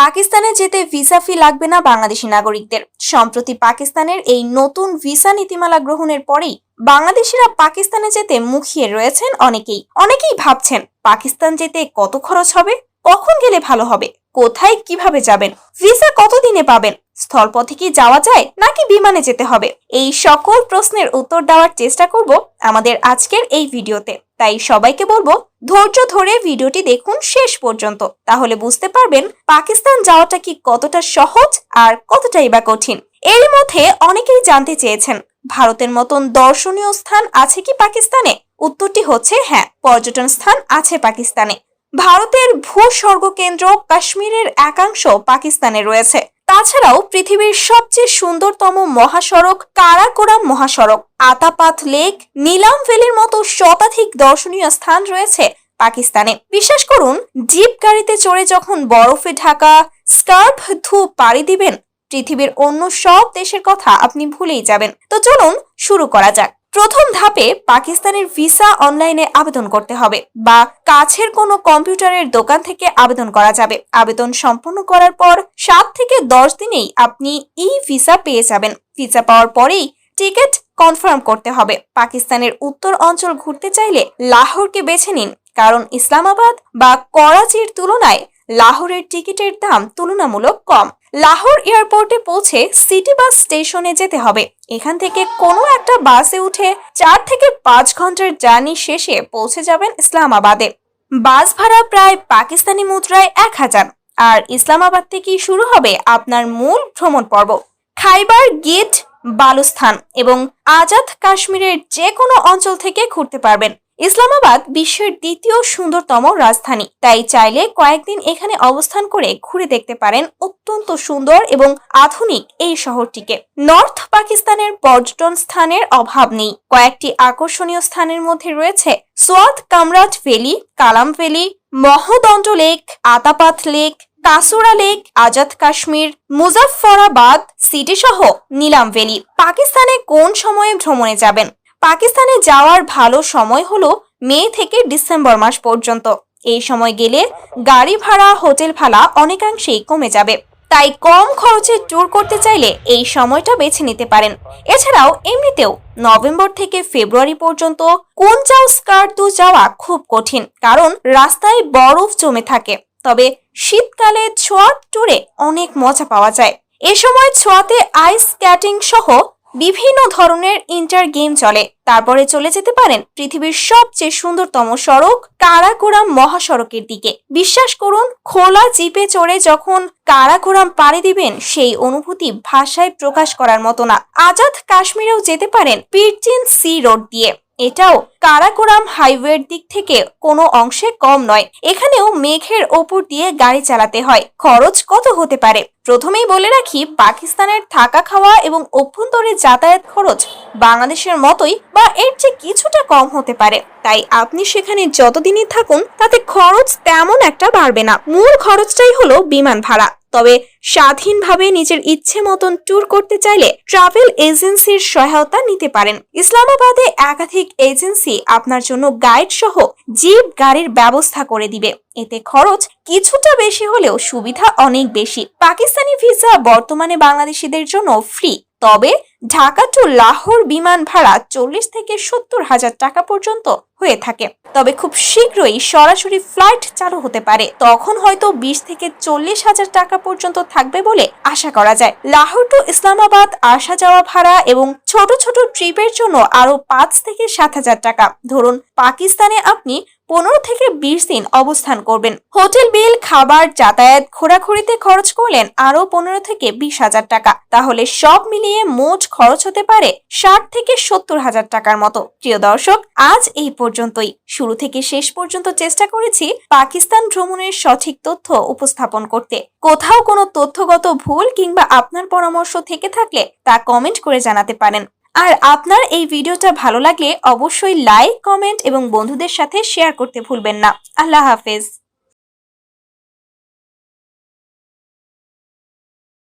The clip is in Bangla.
পাকিস্তানে যেতে ভিসা ফি লাগবে না বাংলাদেশি নাগরিকদের। সম্প্রতি পাকিস্তানের এই নতুন ভিসা নীতিমালা গ্রহণের পরেই বাংলাদেশিরা পাকিস্তানে যেতে মুখিয়ে রয়েছেন। অনেকেই ভাবছেন পাকিস্তান যেতে কত খরচ হবে, কখন গেলে ভালো হবে, কোথায় কিভাবে যাবেন, ভিসা কতদিনে পাবেন, স্থলপথে কি যাওয়া যায় নাকি বিমানে যেতে হবে, এই সকল প্রশ্নের উত্তর দেওয়ার চেষ্টা করব আমাদের আজকের এই ভিডিওতে। তাই সবাইকে বলবো ধৈর্য ধরে ভিডিওটি দেখুন শেষ পর্যন্ত, তাহলে বুঝতে পারবেন পাকিস্তান যাওয়াটা কি কতটা সহজ আর কতটাই বা কঠিন। এর মধ্যে অনেকেই জানতে চেয়েছেন ভারতের মতন দর্শনীয় স্থান আছে কি পাকিস্তানে। উত্তরটি হচ্ছে হ্যাঁ, পর্যটন স্থান আছে পাকিস্তানে। ভারতের ভূস্বর্গ কেন্দ্র কাশ্মীরের একাংশ পাকিস্তানে রয়েছে। তাছাড়াও পৃথিবীর সবচেয়ে সুন্দরতম মহাসড়ক কারাকোরাম মহাসড়ক, আতাপাত লেক, নীলাম ভ্যালির মতো শতাধিক দর্শনীয় স্থান রয়েছে পাকিস্তানে। বিশ্বাস করুন, জিপ গাড়িতে চড়ে যখন বরফে ঢাকা স্কার্ফ পাড়ি দিবেন, পৃথিবীর অন্য সব দেশের কথা আপনি ভুলেই যাবেন। তো চলুন শুরু করা যাক। প্রথম ধাপে পাকিস্তানের ভিসা অনলাইনে আবেদন করতে হবে বা কাছের কোনো কম্পিউটারের দোকান থেকে আবেদন করা যাবে। আবেদন সম্পন্ন করার পর 7 থেকে 10 দিনেই আপনি ই ভিসা পেয়ে যাবেন। ভিসা পাওয়ার পরেই টিকিট কনফার্ম করতে হবে। পাকিস্তানের উত্তর অঞ্চল ঘুরতে চাইলে লাহোরকে বেছে নিন, কারণ ইসলামাবাদ বা করাচির তুলনায় লাহোরের টিকিটের দাম তুলনামূলক কম। লাহোর এয়ারপোর্টে পৌঁছে সিটি বাস স্টেশনে যেতে হবে। এখান থেকে কোনো একটা বাসে উঠে 4 থেকে 5 ঘন্টার জার্নি শেষে পৌঁছে যাবেন ইসলামাবাদে। বাস ভাড়া প্রায় পাকিস্তানি মুদ্রায় 1000। আর ইসলামাবাদ থেকেই শুরু হবে আপনার মূল ভ্রমণ পর্ব। খাইবার গেট বালুস্থান এবং আজাদ কাশ্মীরের যে কোনো অঞ্চল থেকে ঘুরতে পারবেন। ইসলামাবাদ বিশ্বের দ্বিতীয় সুন্দরতম রাজধানী, তাই চাইলে কয়েকদিন এখানে অবস্থান করে ঘুরে দেখতে পারেন অত্যন্ত সুন্দর এবং আধুনিক এই শহরটিকে। নর্থ পাকিস্তানের পর্যটন স্থানের অভাব নেই। কয়েকটি আকর্ষণীয় স্থানের মধ্যে রয়েছে Swat Kumrat valley, Kalam valley, Mahodand lake, Attabad lake, Kachura lake, Azad Kashmir, Muzaffarabad city সহ নীলাম ভ্যালি। পাকিস্তানে কোন সময়ে ভ্রমণে যাবেন? পাকিস্তানে যাওয়ার ভালো সময় হলো মে থেকে ডিসেম্বর মাস পর্যন্ত। এই সময় গেলে গাড়ি ভাড়া, হোটেল ভাড়া অনেকাংশেই কমে যাবে। তাই কম খরচে ট্যুর করতে চাইলে এই সময়টা বেছে নিতে পারেন। এছাড়াও এমনিতেও নভেম্বর থেকে ফেব্রুয়ারি পর্যন্ত কুনজাও স্কার্দু যাওয়া খুব কঠিন, কারণ রাস্তায় বরফ জমে থাকে। তবে শীতকালে ছোয়াত ট্যুরে অনেক মজা পাওয়া যায়। এ সময় ছোয়াতে আইস স্কেটিং সহ বিভিন্ন ধরনের ইন্টার গেম চলে। তারপরে চলে যেতে পারেন পৃথিবীর সবচেয়ে সুন্দরতম সড়ক কারাকোরাম মহাসড়কের দিকে। বিশ্বাস করুন, খোলা জিপে চড়ে যখন কারাকোরাম পাড়ি দিবেন, সেই অনুভূতি ভাষায় প্রকাশ করার মতো না। আজাদ কাশ্মীরেও যেতে পারেন পিরচিন সি রোড দিয়ে। এটাও কারাকোরাম হাইওয়ের দিক থেকে কোনো অংশে কম নয়। এখানেও মেঘের ওপর দিয়ে গাড়ি চালাতে হয়। খরচ কত হতে পারে? প্রথমেই বলে রাখি, পাকিস্তানের থাকা খাওয়া এবং অভ্যন্তরে যাতায়াত খরচ বাংলাদেশের মতোই বা এর চেয়ে কিছুটা কম হতে পারে। তাই আপনি সেখানে যতদিনই থাকুন তাতে খরচ তেমন একটা বাড়বে না। মূল খরচটাই হলো বিমান ভাড়া। তবে স্বাধীনভাবে নিজের ইচ্ছে মতন ট্যুর করতে চাইলে ট্রাভেল এজেন্সির সহায়তা নিতে পারেন। ইসলামাবাদে একাধিক এজেন্সি আপনার জন্য গাইড সহ জিপ গাড়ির ব্যবস্থা করে দিবে। এতে খরচ কিছুটা বেশি হলেও সুবিধা অনেক বেশি। পাকিস্তানি ভিসা বর্তমানে বাংলাদেশিদের জন্য ফ্রি, তবে ঢাকা টু লাহোর বিমান ভাড়া 40 থেকে 70 হাজার টাকা পর্যন্ত হয়ে থাকে। তবে খুব শীঘ্রই সরাসরি ফ্লাইট চালু হতে পারে, তখন হয়তো 20 থেকে 40 হাজার টাকা পর্যন্ত থাকবে বলে আশা করা যায়। লাহোর টু ইসলামাবাদ আসা যাওয়া ভাড়া এবং ছোট ছোট ট্রিপের জন্য আরো 5 থেকে 7 হাজার টাকা। ধরুন পাকিস্তানে আপনি 15 থেকে 20 দিন অবস্থান করবেন। হোটেল বিল, খাবার, যাতায়াত, ঘোরাঘুরিতে খরচ করলেন আরো 15 থেকে 20 হাজার টাকা। তাহলে সব মিলিয়ে মোট খরচ হতে পারে 60 থেকে 70 হাজার টাকার মতো। প্রিয় দর্শক, আজ এই পর্যন্তই। শুরু থেকে শেষ পর্যন্ত চেষ্টা করেছি পাকিস্তান ভ্রমণের সঠিক তথ্য উপস্থাপন করতে। কোথাও কোনো তথ্যগত ভুল কিংবা আপনার পরামর্শ থেকে থাকলে তা কমেন্ট করে জানাতে পারেন। আর আপনার এই ভিডিওটা ভালো লাগলে অবশ্যই লাইক, কমেন্ট এবং বন্ধুদের সাথে শেয়ার করতে ভুলবেন না। আল্লাহ হাফেজ।